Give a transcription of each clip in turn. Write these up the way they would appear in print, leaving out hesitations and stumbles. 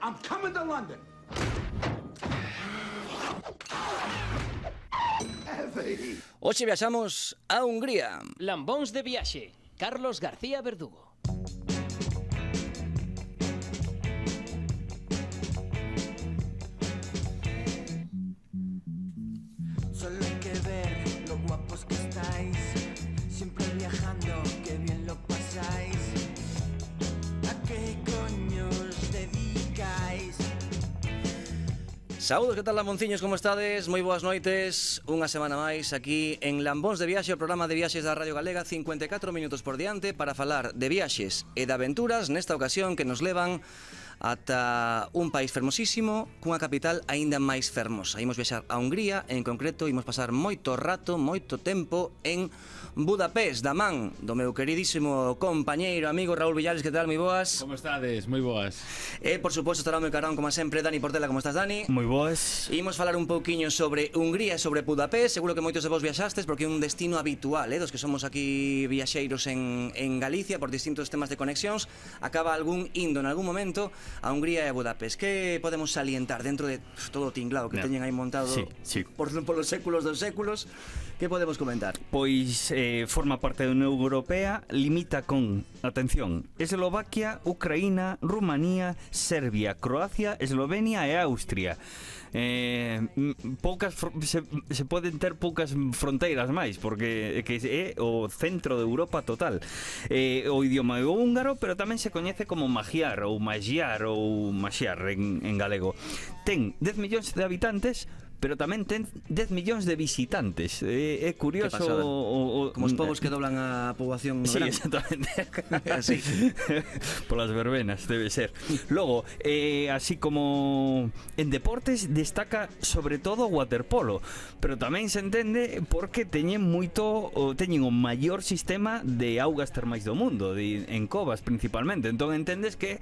I'm coming to London. Hoxe viaxamos a Hungría. Lambóns de viaxe, Carlos García Verdugo. Solo hay que ver lo guapos que estáis, siempre viajando, qué bien lo pasáis. ¿A qué coño os dedicáis? Saúdos, que tal, Lambonciños, como estades? Moi boas noites, unha semana máis aquí en Lambóns de Viaxe, o programa de viaxes da Radio Galega, 54 minutos por diante para falar de viaxes e de aventuras, nesta ocasión que nos levan ata un país fermosísimo cunha capital aínda máis fermosa. Imos viaxar a Hungría, en concreto imos pasar moito rato, moito tempo en Budapest, da man do meu queridísimo compañeiro, amigo Raúl Villares. Que tal, moi boas? Como estades? Moi boas. E, por suposto, estará o meu carón, como sempre, Dani Portela. Como estás, Dani? Moi boas. Imos falar un pouquiño sobre Hungría e sobre Budapest. Seguro que moitos de vos viaxastes porque é un destino habitual, dos que somos aquí viaxeiros en Galicia por distintos temas de conexións. Acaba algún indo en algún momento a Hungría e a Budapest. Que podemos salientar dentro de todo o tinglado que teñen aí montado por los séculos dos séculos? Que podemos comentar? Pois forma parte da Unión Europea, limita con, atención, Eslovaquia, Ucraína, Rumanía, Serbia, Croacia, Eslovenia e Austria. Se poden ter poucas fronteiras máis, porque que é o centro de Europa total. O idioma é o húngaro, pero tamén se coñece como magiar ou magiar en galego. Ten 10 millóns de habitantes, pero tamén ten 10 millóns de visitantes. É curioso como os povos que doblan a poboación no sí, verán. Exactamente. Así. Polas verbenas, debe ser. Logo, así como en deportes destaca sobre todo o waterpolo, pero tamén se entende porque teñen o maior sistema de augas termais do mundo, en covas principalmente. Entón entendes que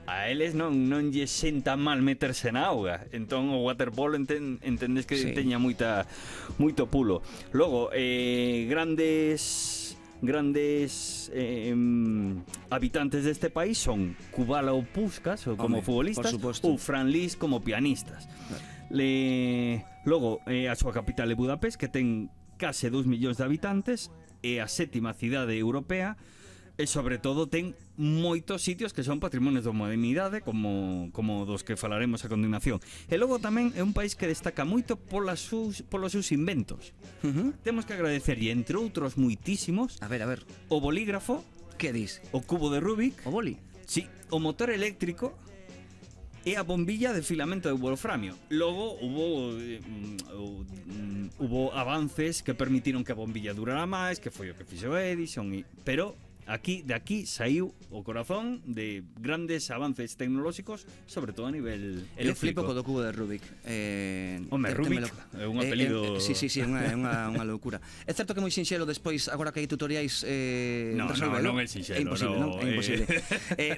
a eles non lle senta mal meterse na auga. Entón o waterpolo entendes que teña moito pulo. Logo, grandes habitantes deste país son Kubala ou Puskás como futbolistas, ou Fran Lis como pianistas. Logo, a súa capital é Budapest, que ten case 2 millóns de habitantes, é a sétima cidade europea. E sobre todo ten moitos sitios que son patrimonios da humanidade, como dos que falaremos a continuación. E logo tamén é un país que destaca moito polos seus inventos. Temos que agradecerlle, entre outros moitísimos, A ver, o bolígrafo. Que dis? O cubo de Rubik. O boli? Sí, o motor eléctrico e a bombilla de filamento de wolframio. Logo hubo avances que permitiron que a bombilla durara máis, que foi o que fixo Edison, pero de aquí saiu o corazón de grandes avances tecnolóxicos, sobre todo a nivel eléctrico. Eu flipo co do cubo de Rubik. Rubik é un apelido... Sí, é unha loucura. É certo que é moi sinxelo despois, agora que hai tutoriais, resolvelo. Non é sinxelo. É imposible, non? É imposible.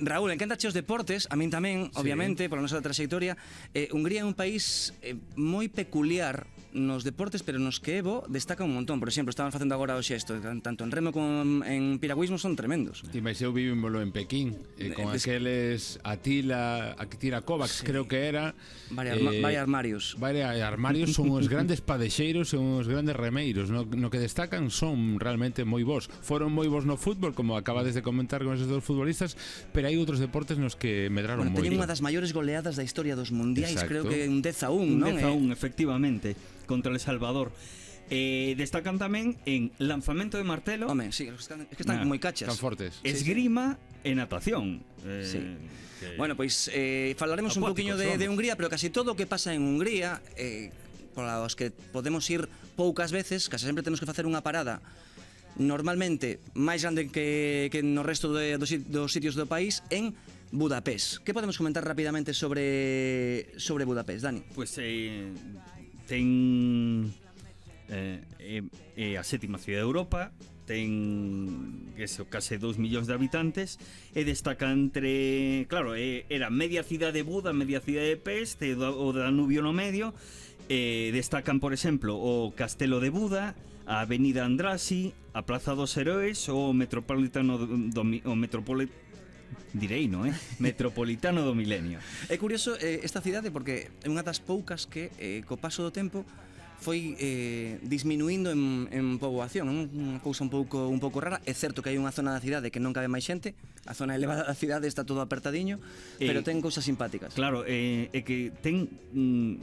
Raúl, encántache os deportes, a min tamén, obviamente, pola nosa trayectoria. Hungría é un país moi peculiar nos deportes, pero nos que Evo destaca un montón. Por exemplo, estaban facendo agora o xesto, tanto en remo como en piragüismo son tremendos. Ti, mas eu vivimolo en Pequín, con aqueles Atila Kovacs, creo que era. Vai armarios. Vai armarios, son os grandes padexeiros, son os grandes remeiros, no que destacan son realmente moi bons. Foron moi bons no fútbol, como acabades de comentar con esos dos futbolistas, pero hai outros deportes nos que medraron moi. Teñen unha das maiores goleadas da historia dos mundiais. Exacto. Creo que un 10-1, non? 10-1, efectivamente, contra El Salvador. Destacan tamén en lanzamento de martelo. Home, sí, es que están moi cachas. Están fortes. Esgrima e natación. Bueno, pois falaremos un poquinho de Hungría, pero casi todo o que pasa en Hungría, pola os que podemos ir poucas veces, casi sempre temos que facer unha parada normalmente máis grande que no resto dos sitios do país, en Budapest. Que podemos comentar rapidamente sobre Budapest, Dani? Pois ten a sétima cidade de Europa, ten case 2 millóns de habitantes e destaca entre, claro, era media cidade de Buda, media cidade de Pest, o Danubio no medio. Destacan, por exemplo, o Castelo de Buda, a Avenida Andrassy, a Praza dos Heróis, o Metropolitano direino, metropolitano do milenio. É curioso esta cidade porque é unha das poucas que co paso do tempo foi disminuindo en poboación, unha cousa un pouco rara. É certo que hai unha zona da cidade que non cabe máis xente, a zona elevada da cidade está todo apertadiño, pero ten cousas simpáticas. Claro, é que ten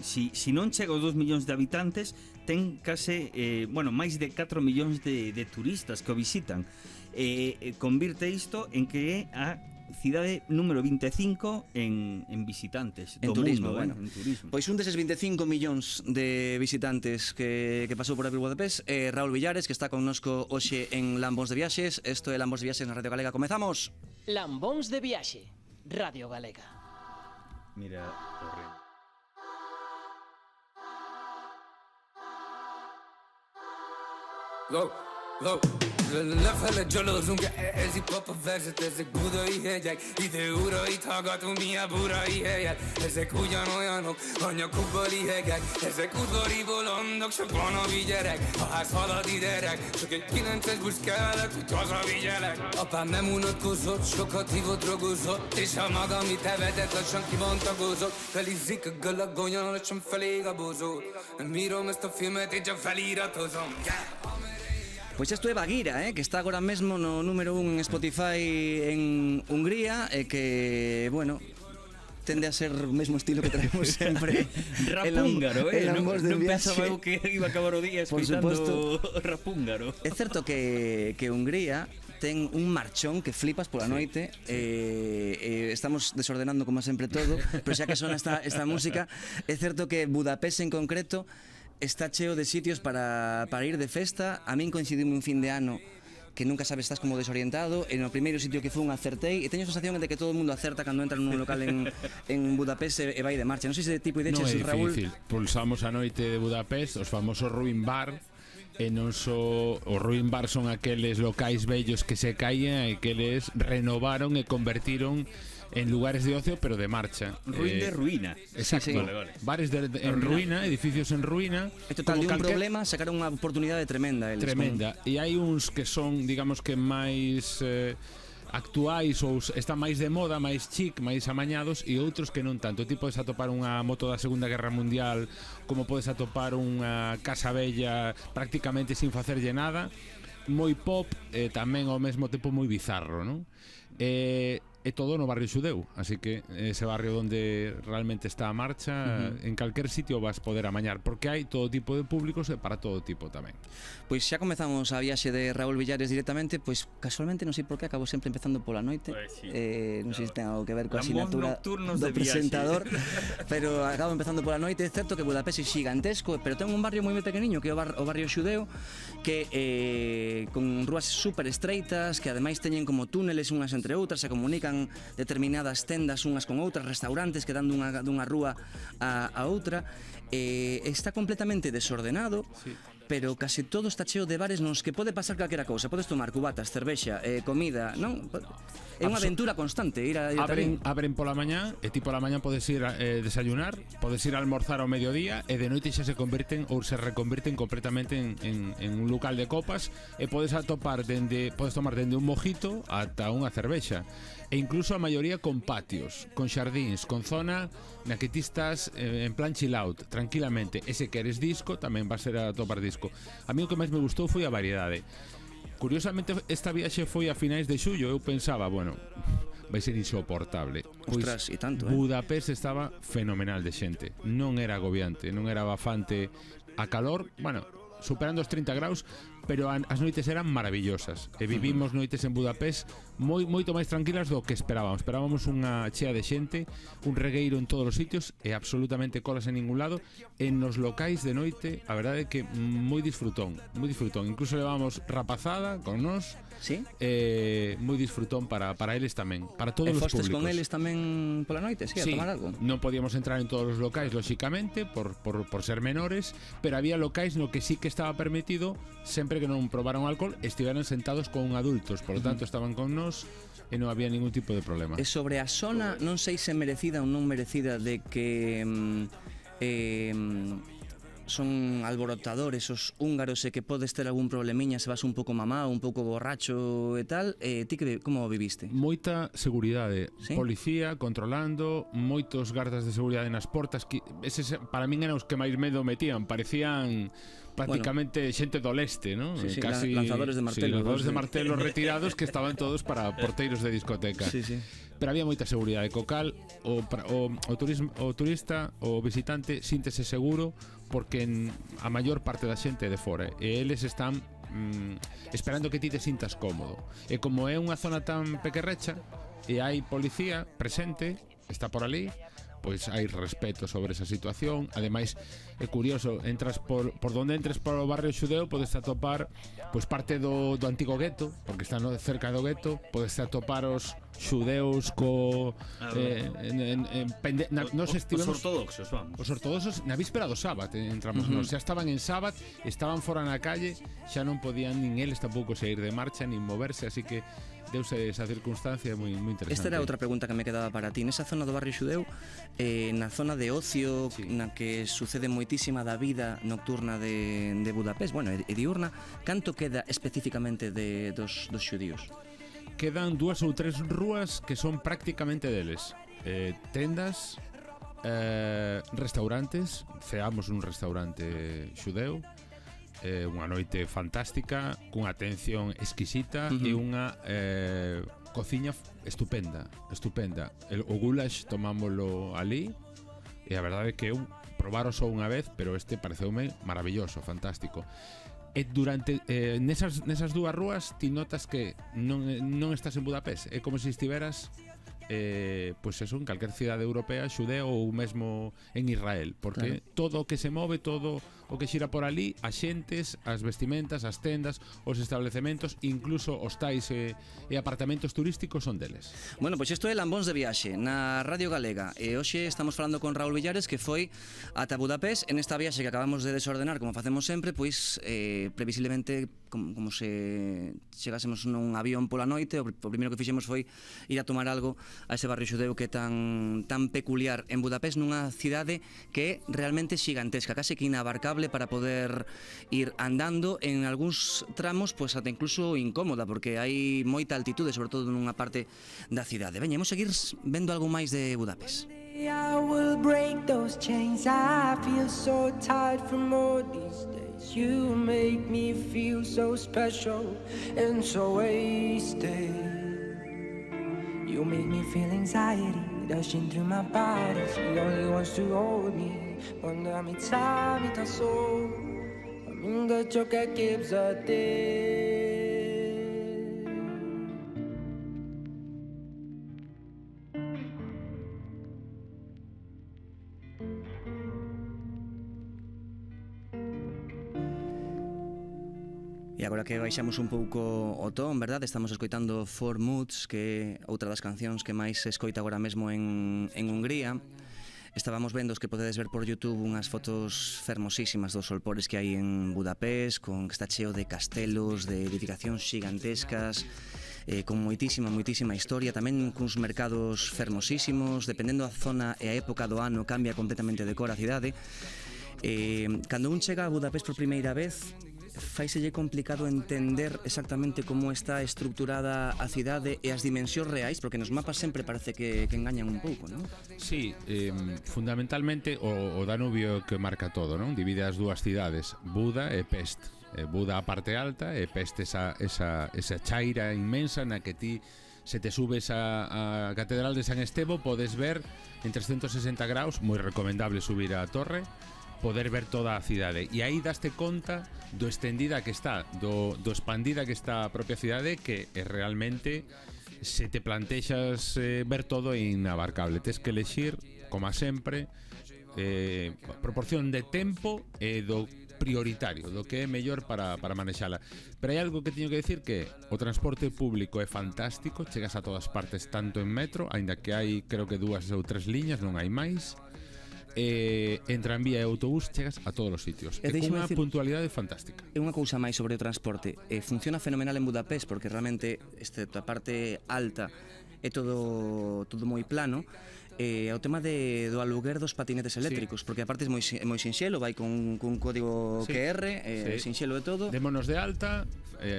si non chega aos 2 millóns de habitantes, ten case máis de 4 millóns de turistas que o visitan. Convirte isto en que é a cidade número 25 en visitantes en do turismo, mundo, bueno. En turismo. Pois un deses 25 millóns de visitantes que pasou por aquí Budapest, Raúl Villares, que está connosco hoxe en Lambóns de Viaxes. Isto é Lambóns de Viaxes na Radio Galega. Comezamos. Lambóns de Viaxe, Radio Galega. Mira, horrendo. Go, go. Lefele jolozunk, ez itt pop a verzet, ezek budai hegyek. Ide ura, itt hallgatunk mi a burai helyet. Ezek ugyanolyanok, anyakukba lihegek. Ezek udvari bolondok, sok van a vigyerek. A ház halad iderek, csak egy 9-es busz kellett, hogy hazavigyelek. Apám nem unatkozott, sokat hívott, drogozott, és a maga, amit tevetett, lassan kibontakozott. Felizzik a galagolyan, lassan felég a bozó. Nem bírom ezt a filmet, én csak feliratozom. Pois isto é Baguira, que está agora mesmo no número 1 en Spotify en Hungría, e que, bueno, tende a ser o mesmo estilo que traemos sempre. Rapúngaro, non pensaba eu que iba a acabar o día escoitando Rapúngaro. É certo que Hungría ten un marchón que flipas pola noite. Estamos desordenando como sempre todo, pero xa que sona esta música, é certo que Budapest en concreto está cheo de sitios para ir de festa. A min coincidiu un fin de ano que nunca sabes, estás como desorientado, e no primeiro sitio que fun acertei, e teño a sensación de que todo o mundo acerta cando entra nun local en Budapest e vai de marcha. Non sei se tipo ideches, Raúl. Non é difícil. Pulsamos a noite de Budapest, os famosos Ruin Bar, e non só os Ruin Bar son aqueles locais vellos que se caían e que eles renovaron e convertiron en lugares de ocio, pero de marcha. Ruin de ruína. Exacto. Sí. Vale. Bares en ruína, edificios en ruína. É total, de un problema sacaron unha oportunidade tremenda eles. Tremenda. E hai uns que son, digamos que máis actuais ou están máis de moda, máis chic, máis amañados, e outros que non tanto. Ti podes atopar unha moto da Segunda Guerra Mundial, como podes atopar unha casa bella prácticamente sin facerlle nada, moi pop, tamén ao mesmo tempo moi bizarro, non? É todo no barrio xudeu, así que ese barrio onde realmente está a marcha, en calquer sitio vas poder amañar, porque hai todo tipo de públicos e para todo tipo tamén. Pois xa comezamos a viaxe de Raúl Villares directamente. Pois casualmente non sei por que acabo sempre empezando pola noite. Pues sí. Non sei se ten algo que ver coa Lambóns asignatura nocturnos do de viaxe. presentador, pero acabo empezando pola noite. É certo que Budapest é xigantesco, pero ten un barrio moi pequeniño que é o barrio xudeu, que con rúas super estreitas, que ademais teñen como túneles unhas entre outras, se comunican determinadas tendas unhas con outras, restaurantes que dan dunha rúa a outra. Está completamente desordenado, sí, pero case todo está cheo de bares nos que pode pasar calquera cousa. Podes tomar cubatas, cervexa, comida, non? É unha aventura constante ir a abren pola mañá, e ti pola mañá podes ir a desayunar, podes ir a almorzar ao mediodía, e de noite xa se convirten ou se reconvirten completamente en un local de copas, e podes tomar dende un mojito ata unha cervexa, e incluso a maioría con patios, con xardíns, con zona na que ti estás en plan chill out, tranquilamente. E se queres disco, tamén vas a topar disco. A mí o que máis me gustou foi a variedade. Curiosamente, esta viaxe foi a finais de xullo. Eu pensaba, bueno, vai ser insoportable. Ostras, e tanto, Budapest estaba fenomenal de xente. Non era agobiante, non era bafante a calor, bueno, superando os 30 graus, pero as noites eran maravillosas. E vivimos noites en Budapest moito máis tranquilas do que esperábamos. Esperábamos unha chea de xente, un regueiro en todos os sitios e absolutamente colas en ningún lado. En nos locais de noite, a verdade é que moi disfrutón, moi disfrutón. Incluso levábamos rapazada con nós. Sí? Moi disfrutón para eles tamén, para todos os públicos. E fostes con eles tamén pola noite, sí, a tomar algo? Non podíamos entrar en todos os locais, lóxicamente, por ser menores, pero había locais no que sí que estaba permitido, sempre que non probaron alcohol, estiveran sentados con adultos, por lo tanto estaban con nós e non había ningún tipo de problema. E sobre a zona, non sei se merecida ou non merecida de que son alborotadores os húngaros e que podes ter algún problemiña se vas un pouco mamado, un pouco borracho e tal, ti que como o viviste? Moita seguridade, Sí? policía controlando, moitos gardas de seguridade nas portas, que eses para min eran os que máis medo metían, parecían prácticamente xente do leste, ¿no? Sí, sí, lanzadores de martelo, sí, lanzadores ¿no? de martelo retirados que estaban todos para porteiros de discoteca. Sí, sí. Pero había moita seguridade co cal o turista, o visitante síntese seguro porque a maior parte da xente é de fora e eles están esperando que ti te sintas cómodo. E como é unha zona tan pequerrecha e hai policía presente, está por ali, pois hai respeto sobre esa situación. Ademais, é curioso, entras por donde entres por o barrio xudeo, podes atopar pois parte do antigo gueto, porque está cerca do gueto, podes atopar os xudeus nos estivemos Os ortodoxos, vamos. Os ortodoxos na víspera do sábat entramos nos, xa estaban en sábat, estaban fora na calle, xa non podían nin eles tampouco sair de marcha nin moverse, así que deuse esa circunstancia moi interesante. Esta era outra pregunta que me quedaba para ti. Nesa zona do barrio xudeu, na zona de ocio, Sí. na que sucede moitísima da vida nocturna de Budapest, bueno, e diurna, canto queda especificamente dos xudíos? Quedan 2 ou 3 rúas que son prácticamente deles. Tendas, restaurantes, ceamos nun restaurante xudeu, unha noite fantástica, cunha atención exquisita e unha cociña estupenda. O goulash tomámoslo ali e a verdade é que eu probaro só unha vez, pero este pareceume maravilloso, fantástico. E durante nesas dúas rúas ti notas que non estás en Budapest, é como se estiveras pois eso, en calquer cidade europea, xudeo ou mesmo en Israel, porque todo o que se move, todo o que xira por ali, as xentes, as vestimentas, as tendas, os establecementos, incluso hostais e apartamentos turísticos son deles. Bueno, pois isto é Lambóns de Viaxe na Radio Galega e hoxe estamos falando con Raúl Villares que foi ata Budapest en esta viaxe que acabamos de desordenar como facemos sempre, pois previsiblemente como se chegásemos nun avión pola noite, o primeiro que fixemos foi ir a tomar algo a ese barrio xudeu que é tan peculiar en Budapest, nunha cidade que é realmente xigantesca, case que inabarcable para poder ir andando, en algúns tramos pois ata incluso incómoda porque hai moita altitude, sobre todo nunha parte da cidade. Veña, imos seguir vendo algo máis de Budapest. I will break those chains. I feel so tired from all these days. You make me feel so special and so wasted. You make me feel anxiety rushing through my body. She only wants to hold me. Quando a metà so, aminga ciò che gives a day. E agora que baixamos un pouco o ton, verdade? Estamos escoitando Four Moods, que é outra das cancións que máis se escoita agora mesmo en Hungría. Estábamos vendo os que podedes ver por YouTube unhas fotos fermosísimas dos solpores que hai en Budapest, con que está cheo de castelos, de edificacións xigantescas, con moitísima historia, tamén cuns mercados fermosísimos, dependendo da zona e a época do ano cambia completamente de cor a cidade. Cando un chega a Budapest por primeira vez, faiselle complicado entender exactamente como está estructurada a cidade e as dimensións reais, porque nos mapas sempre parece que engañan un pouco, non? Sí, fundamentalmente o Danubio que marca todo, non? Divide as dúas cidades, Buda e Pest. Buda a parte alta e Pest esa chaira inmensa na que ti se te subes a Catedral de San Estevo podes ver en 360 graus, moi recomendable subir a torre, poder ver toda a cidade e aí daste conta do extendida que está, do expandida que está a propia cidade, que é realmente, se te plantexas ver todo, é inabarcable. Tes que elexir, como sempre, proporción de tempo e do prioritario, do que é mellor para manexala. Pero hai algo que teño que decir, que o transporte público é fantástico, chegas a todas partes, tanto en metro, aínda que hai creo que 2 ou 3 liñas, non hai máis. En tranvía e autobús chegas a todos os sitios e con unha puntualidade fantástica. É unha cousa máis sobre o transporte, funciona fenomenal en Budapest porque realmente esta parte alta é todo moi plano, o tema do aluguer dos patinetes eléctricos, porque aparte é moi sinxelo, vai con código Sí. QR, Sí. sinxelo de todo. Démonos de alta,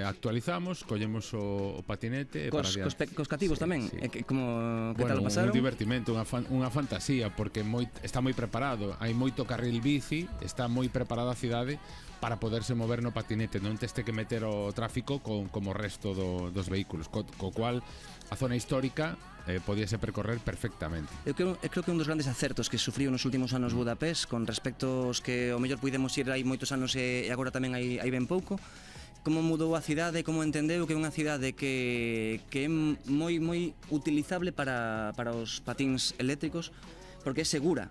actualizamos, collemos o patinete e para adiante. Cos cativos Sí, tamén, sí. que tal o pasaron? Un divertimento, unha fantasía, porque está moi preparado, hai moito carril bici, está moi preparada a cidade para poderse mover no patinete, non teste que meter o tráfico como o resto dos vehículos, co cual a zona histórica podíase percorrer perfectamente. Eu creo que un dos grandes acertos que sufriu nos últimos anos Budapest con respecto aos que o mellor puidemos ir hai moitos anos e agora tamén hai ben pouco, como mudou a cidade, como entendeu que é unha cidade que é moi utilizable para os patins eléctricos, porque é segura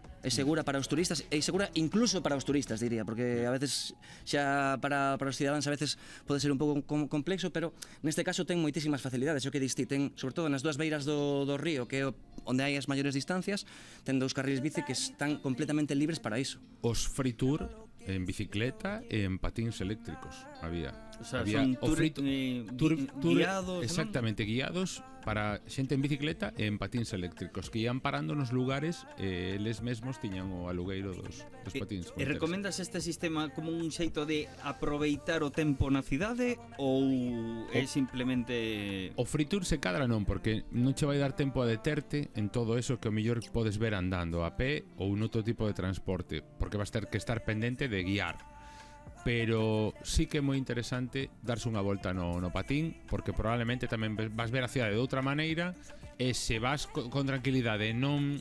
para os turistas, é segura incluso para os turistas, diría, porque a veces xa para os cidadáns a veces pode ser un pouco complexo, pero neste caso ten moitísimas facilidades, o que diste, ten, sobre todo nas dúas beiras do río, que é onde hai as maiores distancias, ten dous carriles bici que están completamente libres para iso. Os free tour en bicicleta e en patins eléctricos había. O sea, había son tour guiados, exactamente, guiados para xente en bicicleta e en patins eléctricos que ian parando nos lugares e eles mesmos tiñan o alugueiro dos patins. E recomendas este sistema como un xeito de aproveitar o tempo na cidade ou é simplemente... O free tour se cadra non, porque non che vai dar tempo a deterte en todo eso que o mellor podes ver andando a pé ou un outro tipo de transporte, porque vas ter que estar pendente de guiar. Pero sí que é moi interesante darse unha volta no patín, porque probablemente tamén vas ver a cidade de outra maneira, e se vas con tranquilidade, non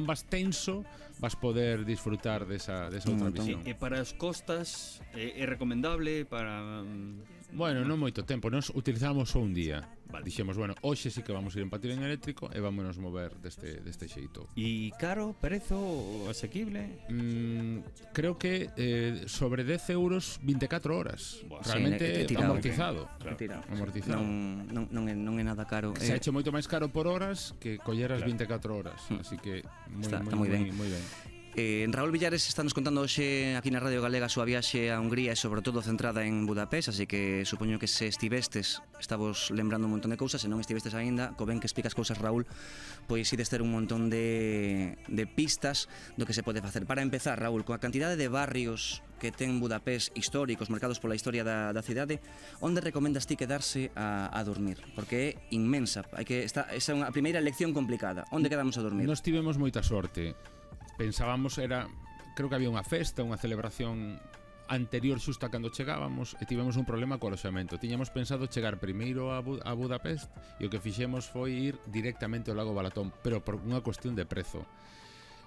vas tenso, vas poder disfrutar desa outra visión. E para as costas é recomendable para... Bueno, non moito tempo, nos utilizamos só un día. Dixemos, bueno, hoxe sí que vamos ir en patín eléctrico e vámonos mover deste xeito. E caro, prezo, asequible? Creo que sobre 10 euros 24 horas. Buah, Realmente sí, amortizado. Tirado. Amortizado. Non é nada caro. Se ha hecho moito máis caro por horas que colleras 24 horas. Así que Está moi ben. moi ben. Raúl Villares está nos contando hoxe aquí na Radio Galega a súa viaxe a Hungría e sobre todo centrada en Budapest, así que supoño que se estivestes estavos lembrando un montón de cousas, se non estivestes aínda, co ben que explicas cousas, Raúl, pois ides ter un montón de pistas do que se pode facer. Para empezar, Raúl, coa cantidade de barrios que ten Budapest históricos, marcados pola historia da cidade, onde recomendas ti quedarse a dormir? Porque é inmensa, esa é unha primeira lección complicada. Onde quedamos a dormir? Nos tivemos moita sorte. Pensábamos creo que había unha festa, unha celebración anterior xusta cando chegábamos e tivemos un problema co aloxamento. Tiñamos pensado chegar primeiro a Budapest e o que fixemos foi ir directamente ao lago Balatón, pero por unha cuestión de prezo.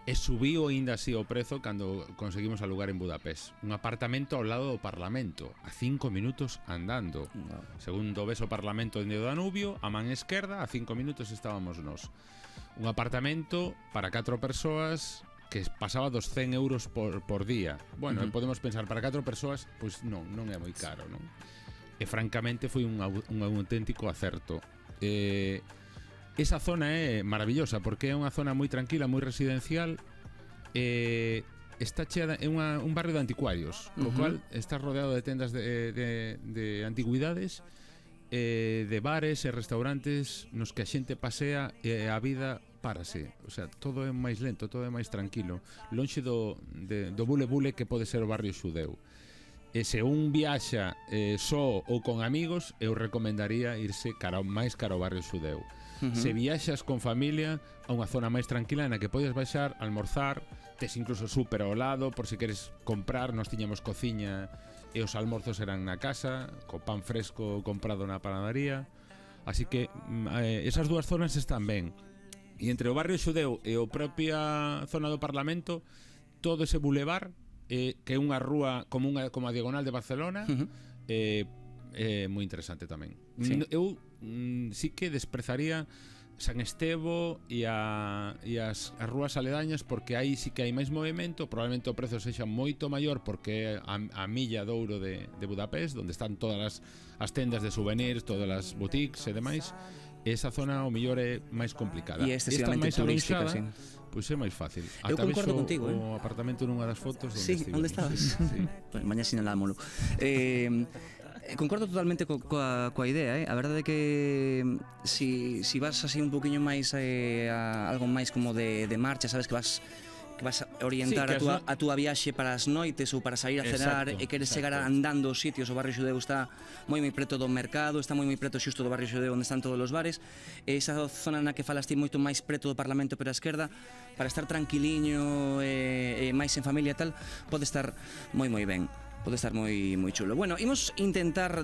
E subiu aínda así o prezo cando conseguimos alugar en Budapest un apartamento ao lado do Parlamento, a 5 minutos andando. Segundo ves o Parlamento dende o Danubio, a man esquerda, a 5 minutos estábamos nós. Un apartamento para 4 persoas que pasaba dos 100 euros por día. Bueno, podemos pensar, para 4 persoas, pois non é moi caro, non? E francamente foi un auténtico acerto. Esa zona é maravillosa porque é unha zona moi tranquila, moi residencial, está chea é un barrio de anticuarios, co cual está rodeado de tendas de antigüidades, de bares e restaurantes nos que a xente pasea e a vida párase, o sea, todo é máis lento, todo é máis tranquilo, lonxe do bule que pode ser o barrio xudeu. E se un viaxa só ou con amigos, eu recomendaría irse máis cara ao barrio xudeu. Se viaxas con familia a unha zona máis tranquila na que podes baixar, almorzar, tes incluso súper ao lado por se queres comprar, nos tiñamos cociña e os almorzos eran na casa, co pan fresco comprado na panadería, así que esas dúas zonas están ben. E entre o barrio xudeu e a propia zona do Parlamento, todo ese bulevar, que é unha rúa como a diagonal de Barcelona, é moi interesante tamén. Sí. Eu sí que desprezaría San Estevo e as rúas aledañas, porque aí sí que hai máis movimento, probablemente o prezo sexa moito maior porque é a milla de ouro de Budapest, onde están todas as tendas de souvenirs, todas as boutiques e demais. Esa zona o mellor é máis complicada. E excesivamente turística, sí. Pois é máis fácil. Eu concordo contigo, o apartamento nunha das fotos onde estabas. Sí. Bueno, mañá sinalámolo. Concordo totalmente coa idea, A verdade é que si vas así un poquinho máis a algo máis como de marcha, sabes que vas a orientar Sí, que a túa viaxe para as noites ou para sair a cenar Exacto, e queres chegar exacto. andando aos sitios. O barrio xudeu está moi preto do mercado, está moi preto xusto do barrio xudeu onde están todos os bares, e esa zona na que falas ti moito máis preto do Parlamento pero a esquerda, para estar tranquiliño e máis en familia e tal, pode estar moi ben, pode estar moi chulo. Bueno, imos intentar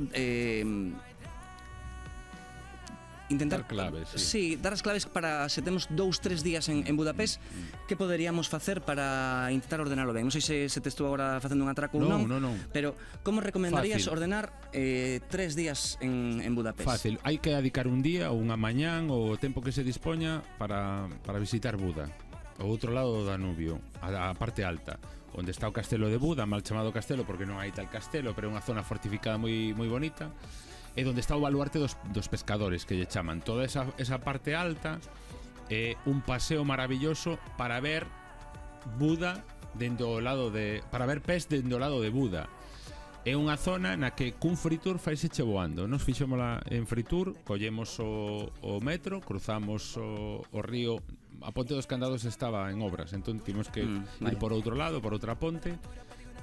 Dar claves, sí, dar as claves para se temos 2-3 días en Budapest, que poderíamos facer para intentar ordenalo ben. Non sei se te estou agora facendo un atraco ou non, Non. pero como recomendarías Fácil. ordenar 3 días en Budapest? Fácil, hai que dedicar un día ou unha mañán ou o tempo que se dispoña para visitar Buda, o outro lado do Danubio, a parte alta, onde está o castelo de Buda, mal chamado castelo porque non hai tal castelo, pero é unha zona fortificada moi bonita, e onde está o baluarte dos pescadores, que lle chaman. Toda esa parte alta é un paseo maravilloso para ver Buda para ver pés dende o lado de Buda. É unha zona na que cun Fritur faise voando. Nos fixémola en Fritur, collemos o metro, cruzamos o río. A Ponte dos Candados estaba en obras, entón tivemos que ir por outro lado, por outra ponte.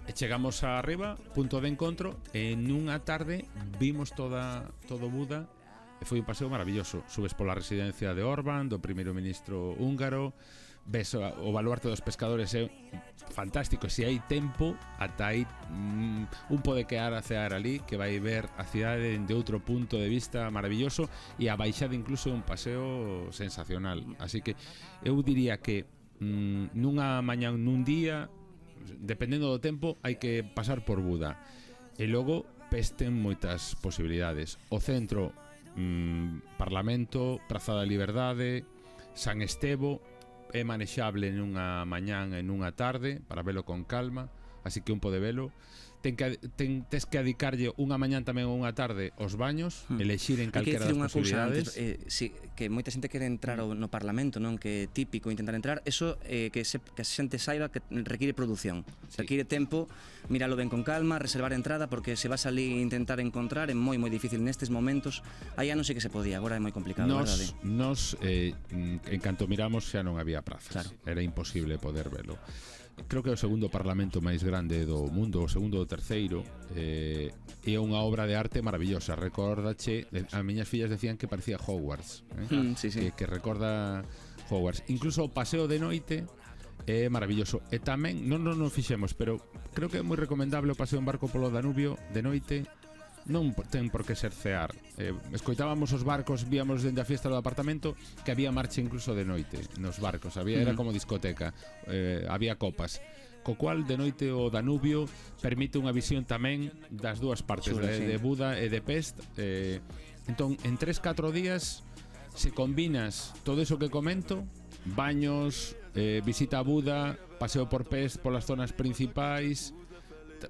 E chegamos arriba, punto de encontro, e nunha tarde vimos todo Buda, e foi un paseo maravilloso. Subes pola residencia de Orbán, do primeiro ministro húngaro, ves o baluarte dos pescadores, é fantástico. Se hai tempo, ata aí un pode quedar a cear ali, que vai ver a cidade de outro punto de vista maravilloso, e a baixada incluso é un paseo sensacional. Así que eu diría que nunha mañá, nun día, dependendo do tempo, hai que pasar por Buda. E logo ten moitas posibilidades. O centro, Parlamento, Praza da Liberdade, San Estevo, é manexable nunha mañán e nunha tarde para velo con calma, así que un pode velo. Tes que dedicarlle unha mañán tamén ou unha tarde aos baños, elexir en calquera das posibilidades. Que moita xente quere entrar no Parlamento, non, que é típico intentar entrar, eso que a xente saiba que require produción, require tempo, míralo ben con calma, reservar entrada, porque se vas ali intentar encontrar é moi difícil nestes momentos. Aí non sei que se podía, agora é moi complicado, verdade? Nos en canto miramos xa non había prazas, Claro. Era imposible poder velo. Creo que é o segundo parlamento máis grande do mundo, o segundo ou terceiro, é unha obra de arte maravillosa. Recordache, as miñas fillas decían que parecía Hogwarts, Sí. que recorda Hogwarts. Incluso o paseo de noite é maravilloso. E tamén, non fixemos, pero creo que é moi recomendable o paseo en barco polo Danubio de noite. Non ten por que ser cear. Escoitábamos os barcos, víamos dende a fiesta do apartamento que había marcha incluso de noite nos barcos, era como discoteca, había copas, co cual de noite o Danubio permite unha visión tamén das dúas partes, de Buda e de Pest. Entón, en 3-4 días, se combinas todo iso que comento, baños, visita a Buda, paseo por Pest polas zonas principais,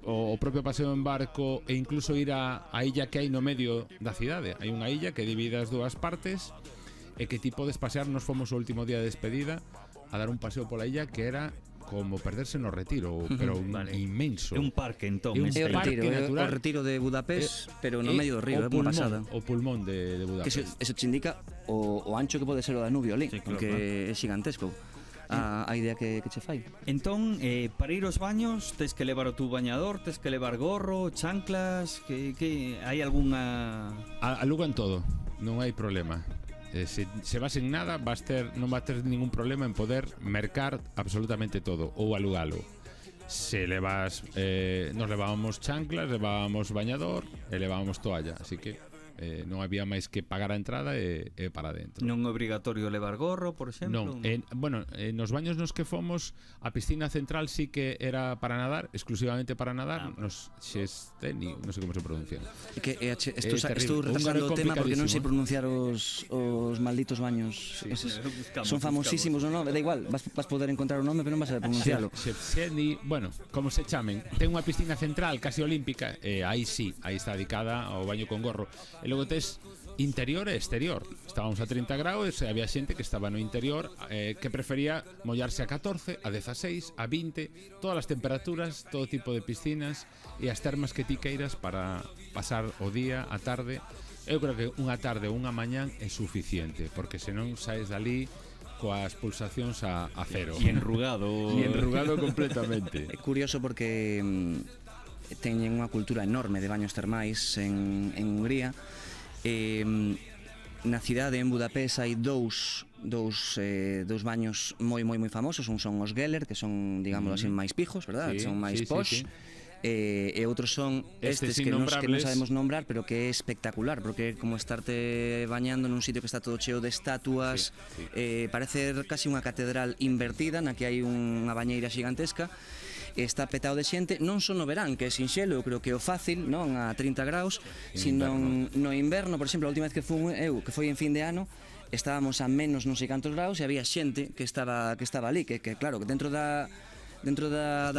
o propio paseo en barco, e incluso ir a illa que hai no medio da cidade. Hai unha illa que divide as dúas partes e que ti podes pasear. Nos fomos o último día de despedida a dar un paseo pola illa que era como perderse no Retiro, pero inmenso. É un parque, entón. É o parque natural. o retiro de Budapest, pero no medio do río, é unha pasada. O pulmón de Que Budapest. eso te indica o ancho que pode ser o Danubio ali, Sí, claro, porque é xigantesco a idea que che fai. Entón, para ir aos baños, tes que levar o tu bañador, tes que levar gorro, chanclas, que hai algunha... Alugan todo, non hai problema. Se vas en nada, non vas ter ningún problema en poder mercar absolutamente todo ou alugalo. Se levas, nos levábamos chanclas, levábamos bañador e levábamos toalla, así que non había máis que pagar a entrada e para dentro. Non é obrigatorio levar gorro, por exemplo? Non, nos baños nos que fomos, a piscina central sí que era para nadar, exclusivamente para nadar, nos Xesteni, non sei como se pronuncia. Estou retrasando o tema porque non sei pronunciar os malditos baños. Son famosísimos, non? Da igual, vas poder encontrar o nome, pero non vas a pronuncialo. Xesteni, bueno, como se chamen, ten unha piscina central casi olímpica, aí sí, aí está dedicada ao baño con gorro. E logo tes interior e exterior. Estábamos a 30 graus e había xente que estaba no interior que prefería mollarse a 14, a 16, a 20, todas as temperaturas, todo tipo de piscinas e as termas que ti queiras para pasar o día, a tarde. Eu creo que unha tarde ou unha mañán é suficiente, porque senón saes dali coas pulsacións a cero. E enrugado. E enrugado completamente. É curioso porque teñen unha cultura enorme de baños termais en Hungría. Na cidade, en Budapest, hai dous baños moi famosos. Un son os Geller, que son, digámoslo así, máis pijos, verdad? Sí, Son máis sí, posh. sí. E outros son estes que non sabemos nombrar, pero que é espectacular, porque é como estarte bañando nun sitio que está todo cheo de estatuas. Parece casi unha catedral invertida na que hai unha bañeira xigantesca. Está petado de xente, non só no verán, que é sinxelo, eu creo que o fácil, non a 30 graus, sino no inverno. Por exemplo, a última vez que fui eu, que foi en fin de ano, estábamos a menos non sei cantos graus e había xente que estaba ali, que claro, que dentro da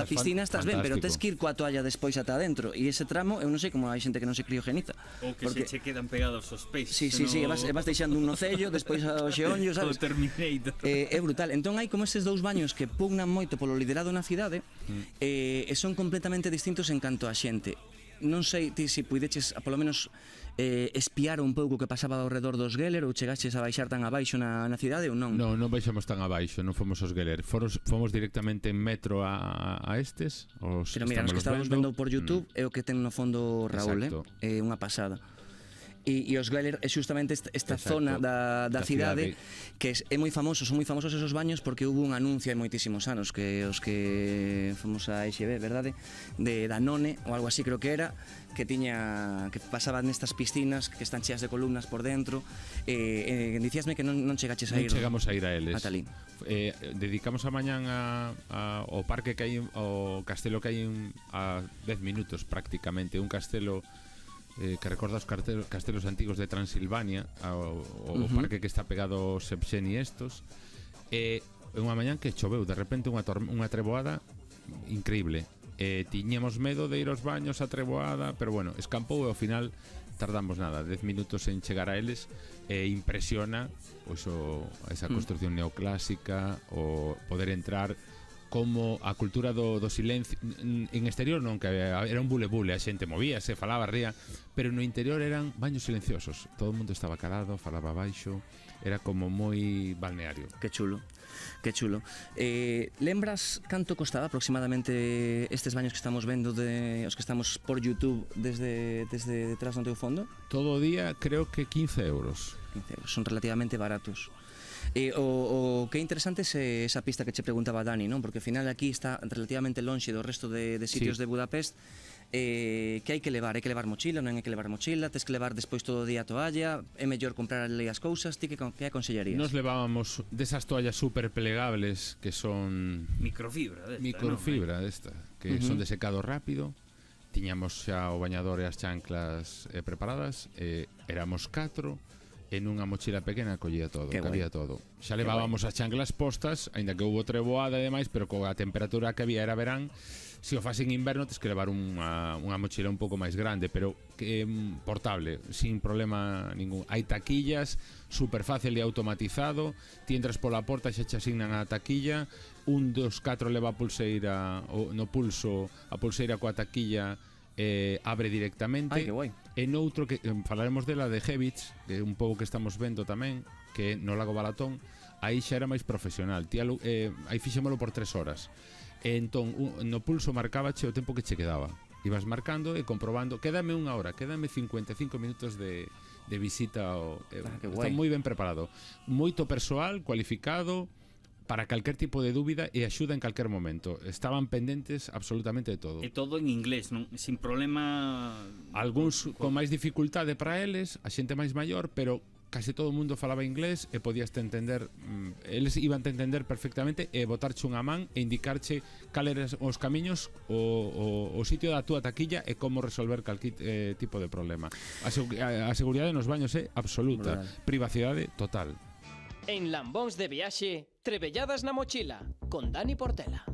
piscina estás ben, pero tes que ir coa toalla despois ata adentro, e ese tramo eu non sei como hai xente que non se criogeniza, Ou que se che quedan pegados os peixes. Sí, vas deixando un nocello, despois ao xeonllo, sabes? O Terminator. É brutal. Entón hai como estes dous baños que pugnan moito polo liderado na cidade, e son completamente distintos en canto a xente. Non sei ti se puideches, polo menos, espiar un pouco o que pasaba ao redor dos Geller, ou chegaches a baixar tan abaixo na cidade ou non? Non baixamos tan abaixo, non fomos aos Geller. Fomos directamente en metro a estes. Pero mira, nos que estábamos vendo por YouTube é o que ten no fondo Raúl, é unha pasada. E os Geller é justamente esta zona da cidade que é moi famoso, son moi famosos esos baños porque hubo un anuncio hai moitísimos anos que os que fomos a EXB, verdade? De Danone ou algo así creo que era, que pasaban nestas piscinas que están cheas de columnas por dentro. Dicíasme que non chegaches a ir. Non chegamos a ir a eles. Ata ali. Dedicamos a mañán ao parque que hai, ao castelo que hai a 10 minutos prácticamente, un castelo que recorda os castelos antigos de Transilvania, o parque que está pegado aos Szepčeni estos. Unha mañán que choveu de repente unha treboada increíble. Tiñemos medo de ir aos baños a treboada, pero bueno, escampou e ao final tardamos 10 minutos en chegar a eles. Impresiona esa construcción neoclásica, o poder entrar, como a cultura do silencio en exterior, non, que era un bule-bule, a xente movíase, falaba, ría, pero no interior eran baños silenciosos, todo o mundo estaba calado, falaba baixo, era como moi balneario. Que chulo. Lembras canto costaba aproximadamente estes baños que estamos vendo, os que estamos por YouTube desde detrás no teu fondo? Todo o día creo que 15 euros. 15 euros, son relativamente baratos. O que é interesante é esa pista que che preguntaba Dani, non? Porque ao final aquí está relativamente lonxe do resto de sitios de Budapest. Que hai que levar mochila, non hai que levar mochila, tes que levar despois todo o día a toalla, é mellor comprar ali as cousas, ti que aconsellarías? Nos levábamos desas toallas super plegables que son microfibra desta, que son de secado rápido. Tiñamos xa o bañador e as chanclas preparadas, éramos 4. En unha mochila pequena collía todo, cabía todo. Xa levábamos as chanclas postas, aínda que houbo treboada e demais, pero coa temperatura que había era verán. Se o fas en inverno tens que levar unha mochila un pouco máis grande, pero portable, sin problema ningún. Hai taquillas, super fácil e automatizado. Ti entras pola porta e xa che asignan a taquilla. Un dos 4 leva a pulseira no pulso, a pulseira coa taquilla abre directamente. Ai, que guai. E noutro que falaremos dela de Hevitz, que é un pouco que estamos vendo tamén, que no Lago Balatón, aí xa era máis profesional. Aí fixémolo por 3 horas. E entón no pulso marcábache o tempo que che quedaba. Ibas marcando e comprobando, quédame unha hora, quédame 55 minutos de visita. Está moi ben preparado. Moito persoal cualificado para calquer tipo de dúbida e axuda en calquer momento. Estaban pendentes absolutamente de todo. E todo en inglés, non? Sin problema. Algúns con máis dificultade para eles, a xente máis maior, pero case todo o mundo falaba inglés e podías te entender, eles iban a entender perfectamente e botarche unha man e indicarche cal eran os camiños, o sitio da túa taquilla e como resolver calquer tipo de problema. A seguridade nos baños é absoluta, privacidade total. En Lambóns de Viaxe, Trebelladas na mochila, con Dani Portela.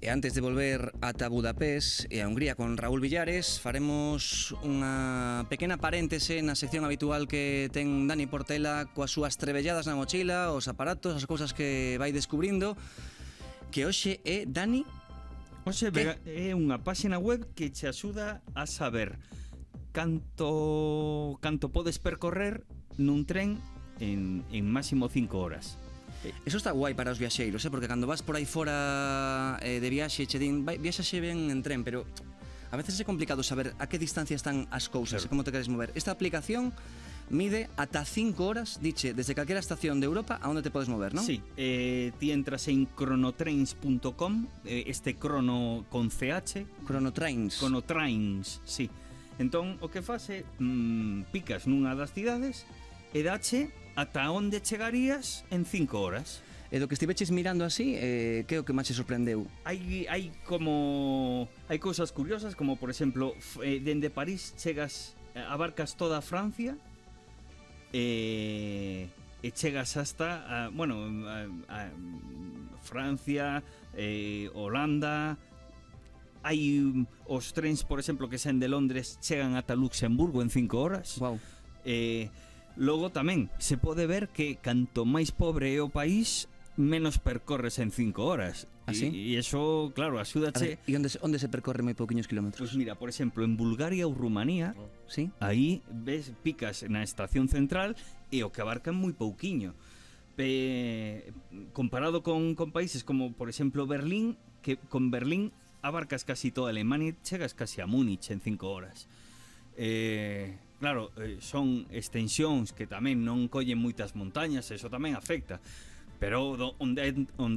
E antes de volver ata Budapest e a Hungría con Raúl Villares, faremos unha pequena paréntese na sección habitual que ten Dani Portela coas súas trebelladas na mochila, os aparatos, as cousas que vai descubrindo, que hoxe é, Dani, Oxe, Que? é unha páxina web que che axuda a saber canto podes percorrer nun tren en máximo 5 horas. eso está guai para os viaxeiros, porque cando vas por aí fora de viaxe, che din, viaxaxe ben en tren, pero a veces é complicado saber a que distancia están as cousas e como te queres mover. Esta aplicación mide ata 5 horas, diche, desde calquera estación de Europa a onde te podes mover, non? Sí, ti entras en chronotrains.com, este crono con CH, Chronotrains. Chronotrains, sí. Entón, o que faz é picas nunha das cidades e dache ata onde chegarías en 5 horas. E do que estiveches mirando así, que é o que máis te sorprendeu? Hai cousas curiosas, como por exemplo, dende París chegas, abarcas toda Francia e chegas hasta Francia, Holanda. Hai os trens, por exemplo, que saen de Londres, chegan ata Luxemburgo en 5 horas. Wow. Logo tamén se pode ver que canto máis pobre é o país, menos percorres en 5 horas. ¿Ah, sí? E iso, claro, A axúdache. ver, e onde se percorre moi pouquiños kilómetros? Pois mira, por exemplo, en Bulgaria ou Rumanía, Sí? aí ves, picas na estación central e o que abarca é moi pouquiño. Comparado con países como, por exemplo, Berlín, que con Berlín abarcas casi toda Alemania e chegas casi a Múnich en 5 horas. Claro, son extensións que tamén non collen moitas montañas, eso tamén afecta. Pero onde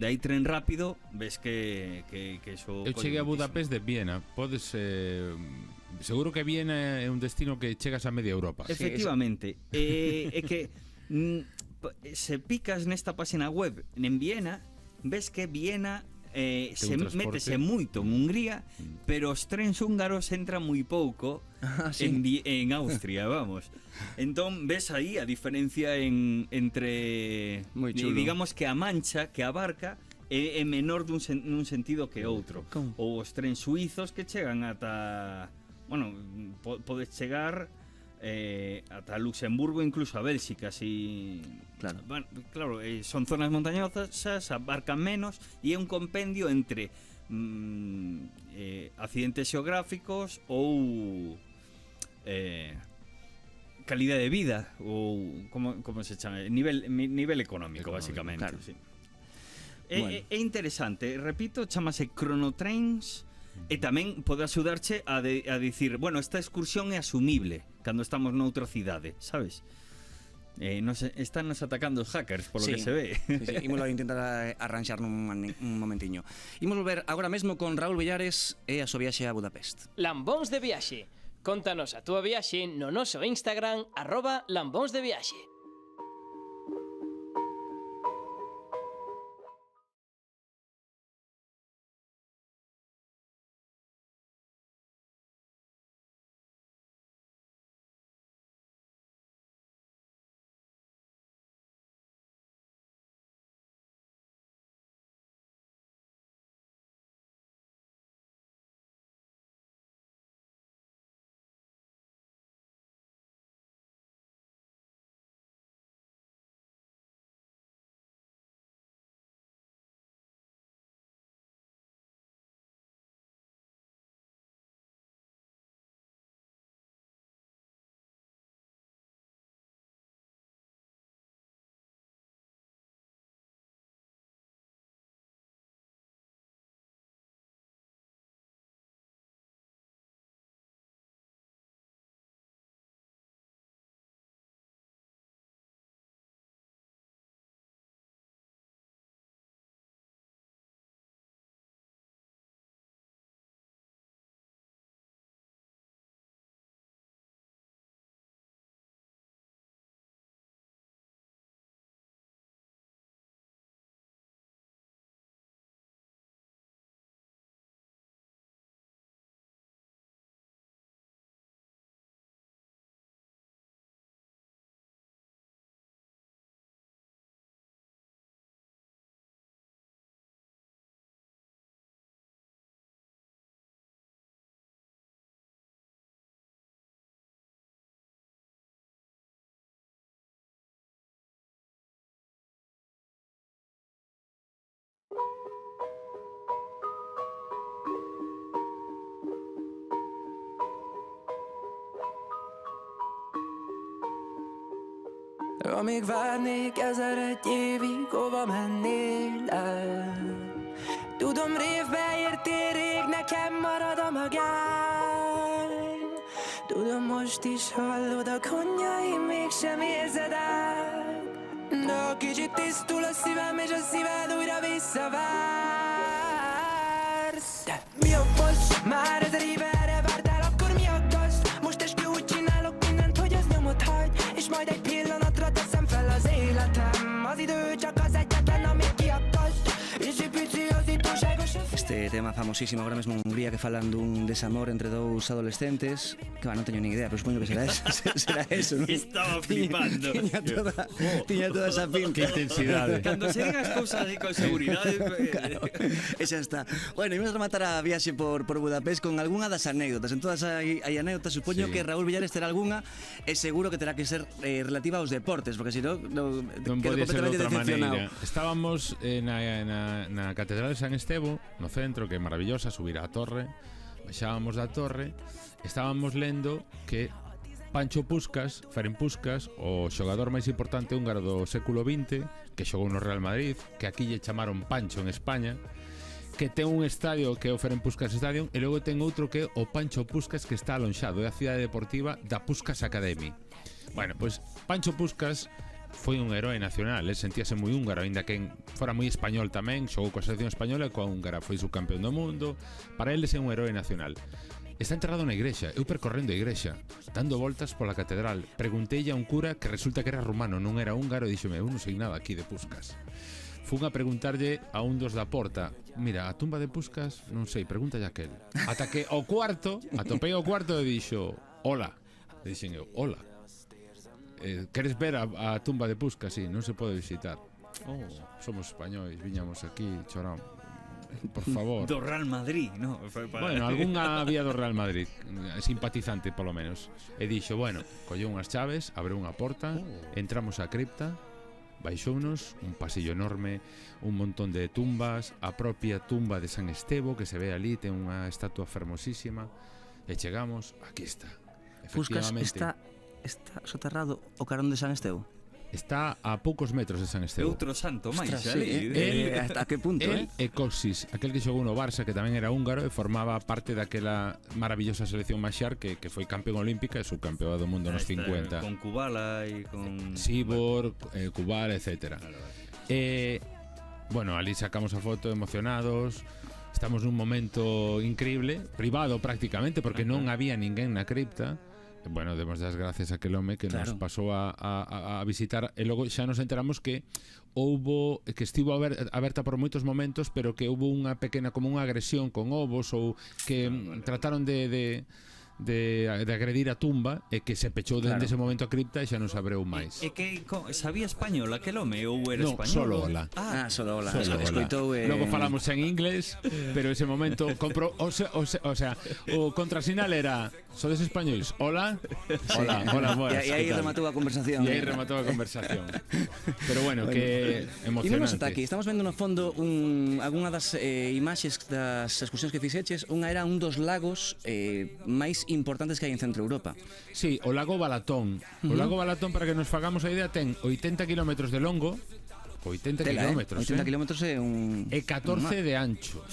hai tren rápido, ves que eso... Eu cheguei a Budapest de Viena. Podes... seguro que Viena é un destino que chegas a media Europa. Efectivamente. É que se picas nesta página web en Viena, ves que Viena se un transporte. métese moito en Hungría, pero os trens húngaros entran moi pouco Sí. en Austria, vamos. Entón ves aí a diferencia entre Moi chulo. digamos que a mancha que abarca é menor nun sentido que outro. Como? Ou os trens suizos que chegan ata, bueno, podes chegar ata Luxemburgo, incluso a Bélxica, si... Claro. Bueno, claro, son zonas montañosas, abarcan menos e é un compendio entre accidentes xeográficos ou calidad de vida, ou como se chama, nivel económico, basicamente, claro. sí. Bueno. É interesante, repito, chamase Chronotrains. E tamén pode axudarche a dicir, bueno, esta excursión é asumible cando estamos noutra cidade, sabes? Estánnos atacando os hackers, polo Sí. que se ve. Sí, ímolo a intentar arranxar nun momentiño. Imos volver agora mesmo con Raúl Villares e a súa viaxe a Budapest. Lambóns de viaxe. Contanos a túa viaxe no noso Instagram @lambónsdeviaxe. Amíg várnék 1001 évig, hova mennél el? Tudom, révbe értél rég, nekem marad a magány. Tudom, most is hallod a konnyaim, mégsem érzed át. De ha kicsit tisztul a szívem, és a szíved újra visszavársz. De mi a fasz? Már 1000 éve erre vártál, akkor mi aggaszt? Most este úgy csinálok mindent, hogy az nyomot hagy, és majd egy pillanatra teszem fel az életem. Az idő csak az egyetlen, ami kiakaszt, és egy pici az ittóságos. Este tema famosísimo ahora mismo en Hungría que falan dun desamor entre dous adolescentes que non teño nin idea, pero supoño que será eso, será eso, ¿no? Estaba flipando. Tiña toda esa pinta. Que intensidade. Cando se digan as cousas así con seguridade... Claro, e xa está. Bueno, imos rematar a viaxe por Budapest con algunha das anécdotas. En todas hai anécdotas, supoño Sí. que Raúl Villares terá algunha e seguro que terá que ser relativa aos deportes, porque senón Non quedo pode ser de completamente outra decepcionado. maneira. Estábamos na Catedral de San Estevo, no centro, que é maravillosa, subir á torre. Baixábamos da torre, estábamos lendo que Pancho Puskás, Ferenc Puskás, o xogador máis importante húngaro do século XX, que xogou no Real Madrid, que aquí lle chamaron Pancho en España, que ten un estadio que é o Ferenc Puskás Stadium, e logo ten outro que é o Pancho Puskás, que está alonxado, é a cidade deportiva da Puskás Academy. Bueno, pois Pancho Puskás foi un heroe nacional, ele sentíase moi húngaro, aínda que fora moi español tamén, xogou coa selección española e coa húngara, foi subcampeón do mundo, para ele é un heroe nacional. Está enterrado na igrexa, eu percorrendo a igrexa, dando voltas pola catedral, pregunteille a un cura que resulta que era rumano, non era húngaro, e díxome, eu non sei nada aquí de Puskás. Fun a preguntarlle a un dos da porta, mira, a tumba de Puskás, non sei, pregúntalle a aquel. Ata que ao cuarto, atopei ao cuarto e dixo, hola. E dixen eu, hola. Queres ver a tumba de Puskás? Sí, non se pode visitar. Oh, somos españois, viñamos aquí, choramos. Por favor. Do Real Madrid, no? Bueno, algunha había do Real Madrid, simpatizante polo menos. E dixo, bueno, colleu unhas chaves, abreu unha porta, entramos á cripta, baixounos, un pasillo enorme, un montón de tumbas, a propia tumba de San Estevo, que se ve ali, ten unha estatua fermosísima, e chegamos, aquí está. Puskás Efectivamente, está soterrado o carón de San Estevo. está a poucos metros de San Estevo. Outro santo máis, Ostras, ali. sí, hasta que punto, El e Coxis, aquel que xogou no Barça, que tamén era húngaro e formaba parte daquela maravillosa selección Maxar que foi campeón olímpica e subcampeón do mundo nos 50. Con Kubala e con... Sibor, Kubala, etc. Bueno, ali sacamos a foto emocionados. Estamos nun momento increíble, privado prácticamente, porque non había ninguén na cripta. Bueno, demos das gracias a aquel home que nos pasou a visitar, e logo xa nos enteramos que houbo, que estivo aberta por moitos momentos, pero que houbo unha pequena, como unha agresión con ovos, ou que trataron de agredir a tumba, e que se pechou dende ese momento a cripta e xa non se abreu máis. E que sabía español aquel home ou era No, español? solo hola. Solo hola. Solo hola. Escoitou Logo falamos en inglés, pero ese momento comprou, o sea, o contrasinal era sodes españois, hola, hola, buenas. E aí ¿qué tal? rematou a conversación. E aí rematou a conversación. Pero bueno, que emocionante. Imos ata aquí, estamos vendo no fondo algunha das imaxes das excursións que fixeches. Unha era un dos lagos máis importantes que hai en Centro Europa. Sí, o lago Balatón. O lago Balatón, para que nos fagamos a idea, ten 80 km de longo, 80 km, 80 km é un... e 14 de ancho.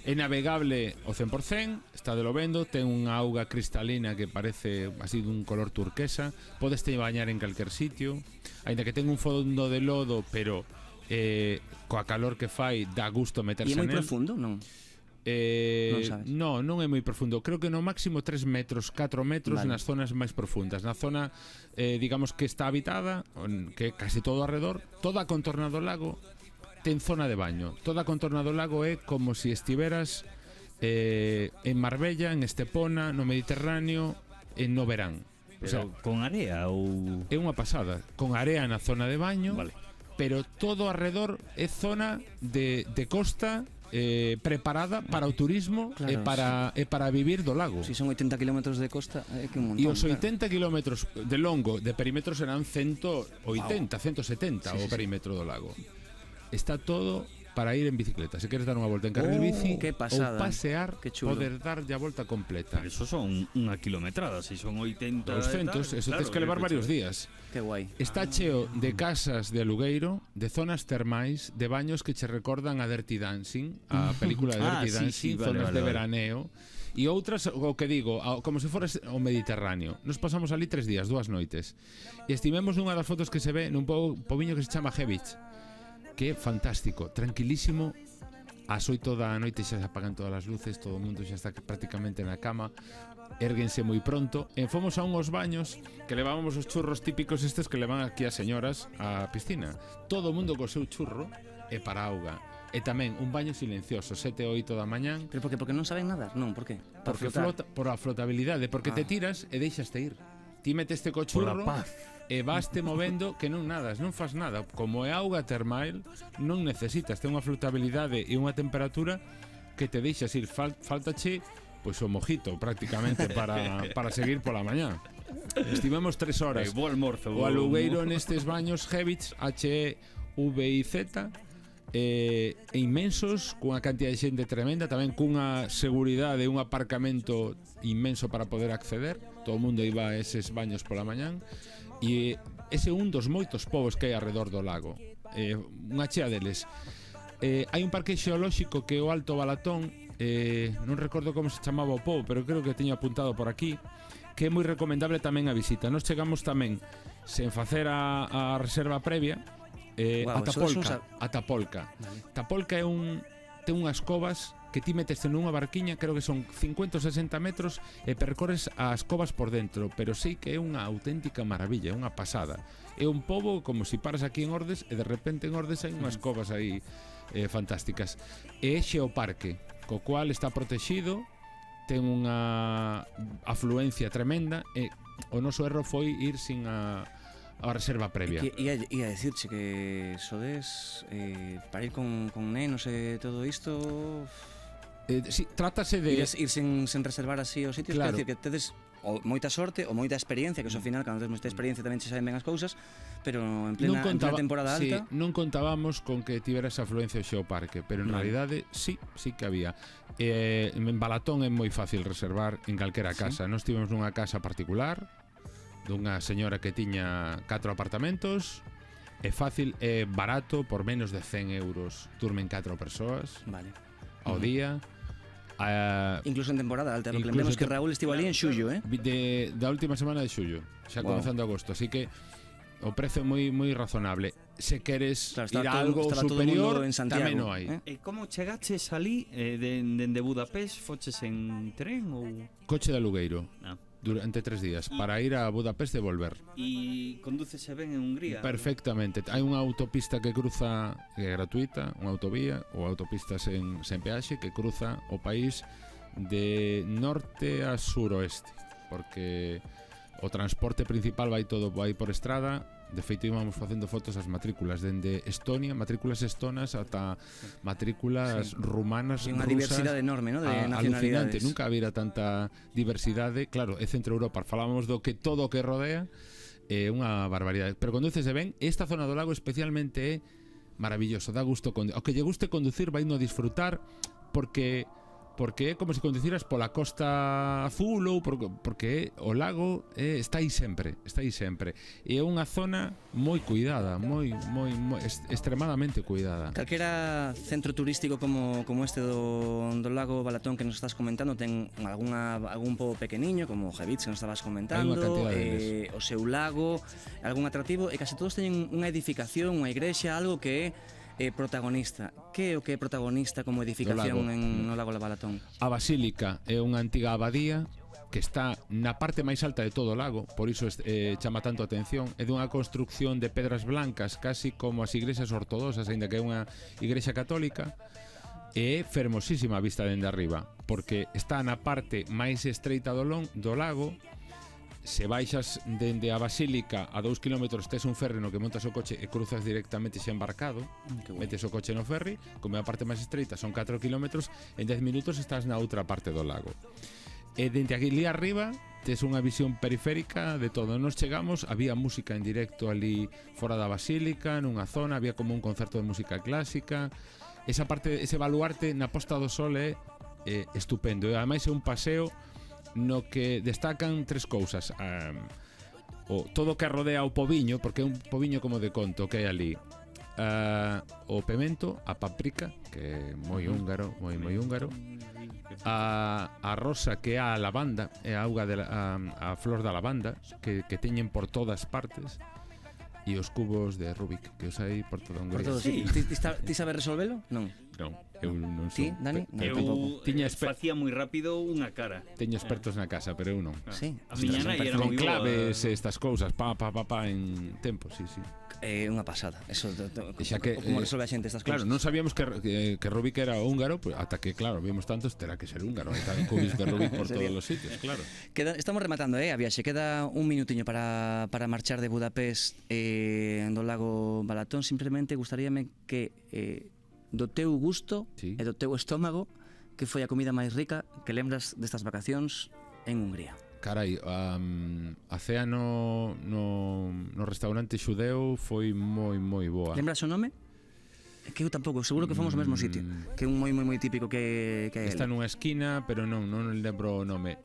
É navegable ao 100%, está de lo vendo, ten unha auga cristalina que parece así dun color turquesa, podes te bañar en calquer sitio, aínda que ten un fondo de lodo, pero coa calor que fai dá gusto meterse E é moi nel. profundo, non? Non é moi profundo. Creo que no máximo 3 metros, 4 metros nas zonas máis profundas. Na zona, digamos, que está habitada, que é casi todo alrededor, toda a contorna do lago ten zona de baño. Toda a contorna do lago é como se estiveras en Marbella, en Estepona, no Mediterráneo, no verán. Pero, o sea, con area ou... É unha pasada. Con area na zona de baño, vale. Pero todo alrededor é zona de costa preparada para o turismo, claro, e para vivir do lago. Si son 80 km de costa, é que un montón. E os 80 km de longo de perímetro serán 180, 170 o perímetro do lago. Está todo para ir en bicicleta. Se queres dar unha volta en carril bici qué pasada. ou pasear, Qué chulo. poder dar a volta completa. Pero eso son unha kilometrada, se son 80 200, eso tens que levar varios días. Qué guai. Está cheo de casas de alugueiro, de zonas termais, de baños que che recordan a Dirty Dancing, a película de Dirty Dancing, zonas de veraneo, e outras, o que digo, como se fores o Mediterráneo. Nos pasamos ali 3 días, 2 noites. E estivemos nunha das fotos que se ve nun pobiño que se chama Hevich, que é fantástico, tranquilísimo. Ás 8 da noite xa se apagan todas as luces, todo o mundo xa está prácticamente na cama, érguense moi pronto, e fomos a unhos baños que levábamos os churros típicos estes que levan aquí as señoras á piscina. Todo o mundo co seu churro e para auga. E tamén un baño silencioso, 7 ou 8 da mañán. Pero porque non saben nadar? Non, por qué? Porque por a flotabilidade, porque te tiras e deixaste ir. Ti meteste co churro e vaste movendo que non nadas, non fas nada. Como é auga termal, non necesitas, ten unha flotabilidade e unha temperatura que te deixas ir. Faltache pois o mojito prácticamente para seguir pola mañá. Estivemos 3 horas. Bo almorzo. O alugueiro nestes baños Hevich, H-E-V-I-Z, inmensos, cunha cantidad de xente tremenda, tamén cunha seguridade e un aparcamento inmenso para poder acceder. Todo o mundo iba a eses baños pola mañán. E ese é un dos moitos povos que hai alrededor do lago, unha chea deles. Hai un parque xeolóxico que é o Alto Balatón, non recordo como se chamaba o povo, pero creo que teño apuntado por aquí, que é moi recomendable tamén a visita. Nos chegamos tamén sen facer a reserva previa a Tapolca. Vale. Tapolca ten unhas covas que ti metes nunha barquiña, creo que son 50 ou 60 metros, e percorres as covas por dentro, pero sei que é unha auténtica maravilla, unha pasada. É un pobo como se paras aquí en Ordes e de repente en Ordes hai unhas covas aí fantásticas. E é xeoparque, co cual está protegido, ten unha afluencia tremenda, e o noso erro foi ir sin a reserva previa. Ia a decirche que sodes para ir con nenos e todo isto. Sí, trátase de ir sen reservar así os sitios, claro. Quer decir que tedes moita sorte ou moita experiencia, que ao final cando tedes moita experiencia tamén se saben ben as cousas, pero en plena temporada alta non contábamos con que tivera esa afluencia ao xeoparque, pero en realidade sí que había. En Balatón é moi fácil reservar en calquera casa. Nós tivemos nunha casa particular dunha señora que tiña 4 apartamentos. É fácil, é barato, por menos de 100 euros durmen 4 persoas ao día. Incluso en temporada alta, porque lembremos que Raúl estivo ali en xullo, da última semana de xullo, xa comenzando agosto, así que o prezo é moi razonable. Se queres ir a algo superior, tamén o hai. E como chegaches ali dende Budapest? Foches en tren ou coche de alugueiro? Durante 3 días para ir a Budapest e volver. E condúcese ben en Hungría? Perfectamente. Hai unha autopista que cruza, que é gratuita, unha autovía ou autopista sen peaxe, que cruza o país de norte a suroeste, porque o transporte principal vai por estrada. De feito, íbamos facendo fotos ás matrículas dende Estonia, matrículas estonas ata matrículas rumanas, rusas. Unha diversidade enorme, ¿no? De nacionalidades. Alucinante, nunca había tanta diversidade. Claro, é Centro Europa, falábamos do que todo o que rodea é unha barbaridade. Pero condúcese ben, esta zona do lago especialmente é maravilloso, dá gusto. O que lle guste conducir vai no disfrutar, porque é como se conduciras pola Costa Azul ou porque o lago está aí sempre, e é unha zona moi cuidada, moi extremadamente cuidada. Calquera centro turístico como este do lago Balatón que nos estás comentando ten algún pobo pequeniño como Hevich que nos estabas comentando, o seu lago, algún atractivo, e case todos teñen unha edificación, unha igrexa, algo que é protagonista. Que é o que é protagonista como edificación no lago Balatón? A Basílica é unha antiga abadía que está na parte máis alta de todo o lago, por iso chama tanto a atención. É dunha construcción de pedras blancas, casi como as igrexas ortodoxas, aínda que é unha igrexa católica. É fermosísima a vista dende arriba, porque está na parte máis estreita do lago. Se baixas dende a Basílica a 2 km, tes un ferry no que montas o coche e cruzas directamente xa embarcado, metes o coche no ferry, como é a parte máis estreita son 4 km, en 10 minutos estás na outra parte do lago. E dende aquí arriba tes unha visión periférica de todo. Nos chegamos, había música en directo ali fora da Basílica, nunha zona, había como un concerto de música clásica. esa parte, ese baluarte na posta do sol é estupendo. E ademais é un paseo no que destacan tres cousas. Todo o que rodea o poviño, porque é un poviño como de conto que hai ali. O pemento, a paprika, que é moi húngaro, moi húngaro. A rosa, que é a lavanda, é a auga a flor da lavanda, que teñen por todas partes. E os cubos de Rubik, que os hai por toda Hungría. Sí. Ti sabes resolvelo? Non. Non, eu non Ti, sou. Dani? Eu Tiña facía moi rápido unha cara. Teño expertos na casa, pero eu non. Sí. A miña nai era Con moi claves e estas cousas, pa en tempo, sí. É unha pasada. Eso, Xa que, como resolve a xente estas claro, cousas. non sabíamos que Rubik era húngaro, pues, ata que, claro, vimos tantos, terá que ser húngaro. Hai tan cubis de Rubik por todos os sitios, claro. Estamos rematando, a viaxe. Queda un minutiño para marchar de Budapest do lago Balatón. Simplemente gustaríame que do teu gusto Sí. e do teu estómago, que foi a comida máis rica que lembras destas vacacións en Hungría. Carai, a cea no restaurante xudeu foi moi boa. Lembras o nome? É que eu tampouco, seguro que fomos ao mesmo sitio, que é un moi típico que é Está nunha esquina, pero non lembro o nome.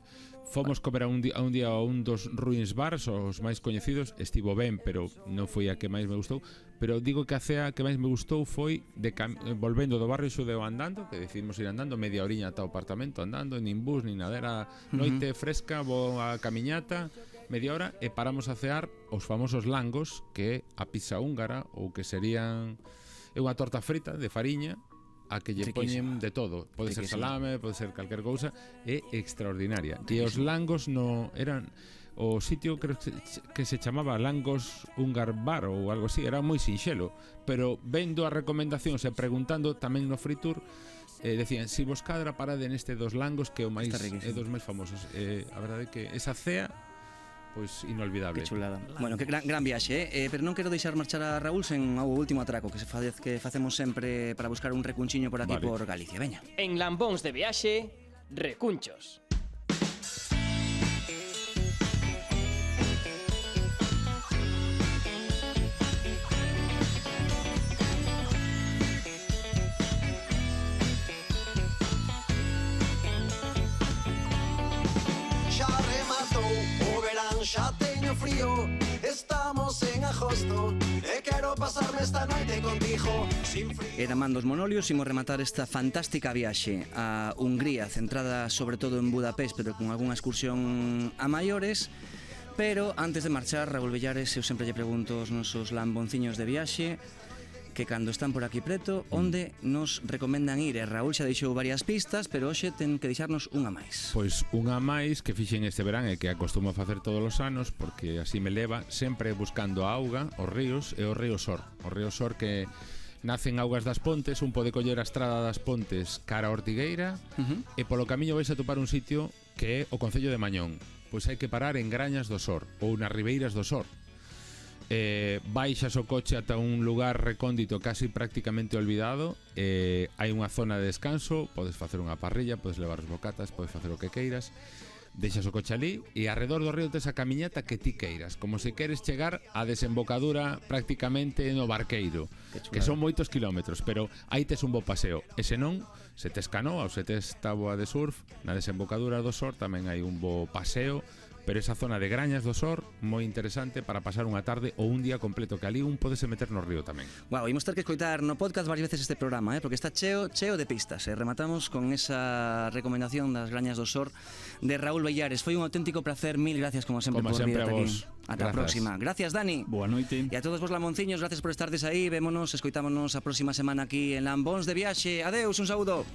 Fomos comer a un día a un dos Ruins Bars, os máis coñecidos. Estivo ben, pero non foi a que máis me gustou. Pero digo que a cea que máis me gustou foi volvendo do barrio xudeu andando, que decidimos ir andando media oriña ata o apartamento andando, nin bus, nin nada, era noite fresca, boa camiñata, media hora, e paramos a cear os famosos langos, que é a pizza húngara, ou que serían unha torta frita de fariña, a que lle poñen de todo. Pode ser salame, pode ser calquer cousa, é extraordinaria. E os langos eran o sitio, creo que se chamaba Langos Hungar Bar ou algo así, era moi sinxelo, pero vendo as recomendacións e preguntando tamén no Free Tour, decían, si vos cadra parade neste dos langos, que é o máis dos máis famosos. A verdade é que esa cea, pois inolvidable. Que chulada. Bueno, que gran viaxe, pero non quero deixar marchar a Raúl sen o último atraco que facemos sempre para buscar un recunchiño por aquí, por Galicia. Veña. En Lambóns de viaxe, recunchos. Xa teño frío, estamos en agosto e quero pasarme esta noite contigo sin frío. Era mandos monolios, imos rematar esta fantástica viaxe a Hungría, centrada sobre todo en Budapest, pero con algunha excursión a maiores. Pero antes de marchar, Raúl Villares, eu sempre lle pregunto aos nosos lambonciños de viaxe que cando están por aquí preto, onde nos recomendan ir. E Raúl xa deixou varias pistas, pero hoxe ten que deixarnos unha máis. Pois unha máis que fixen este verán e que acostumo a facer todos os anos, porque así me leva sempre buscando a auga, os ríos e o río Sor. O río Sor que nacen augas das Pontes, un pode coller a estrada das Pontes cara a Ortigueira, e polo camiño vais a topar un sitio que é o Concello de Mañón. Pois hai que parar en Grañas do Sor ou nas Ribeiras do Sor. Baixas o coche ata un lugar recóndito casi prácticamente olvidado, hai unha zona de descanso, podes facer unha parrilla, podes levar os bocatas, podes facer o que queiras, deixas o coche ali e arredor do río tes a camiñata que ti queiras, como se queres chegar á desembocadura prácticamente no Barqueiro, que son moitos kilómetros, pero aí tes un bo paseo. E se non, se tes canoa ou se tes táboa de surf, na desembocadura do Sor tamén hai un bo paseo. Pero esa zona de Grañas do Sor, moi interesante para pasar unha tarde ou un día completo, que ali un podese meter no río tamén. Wow, imos ter que escoitar no podcast varias veces este programa, porque está cheo de pistas. Rematamos con esa recomendación das Grañas do Sor de Raúl Villares. Foi un auténtico placer, mil gracias como sempre por vir ata aquí. Ata a próxima. Gracias, Dani. Boa noite. E a todos vos lamonciños, gracias por estardes aí. Vémonos, escoitámonos a próxima semana aquí en Lambóns de Viaxe. Adeus, un saúdo.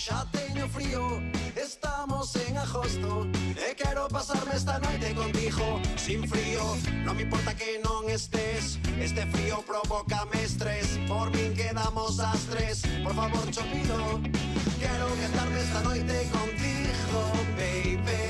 Xa teño frío, estamos en agosto e quero pasarme esta noite contigo sin frío. Non me importa que non estés, este frío provócame estrés. Por min quedamos ás 3, por favor cho pido. Quero quedarme esta noite contigo, baby.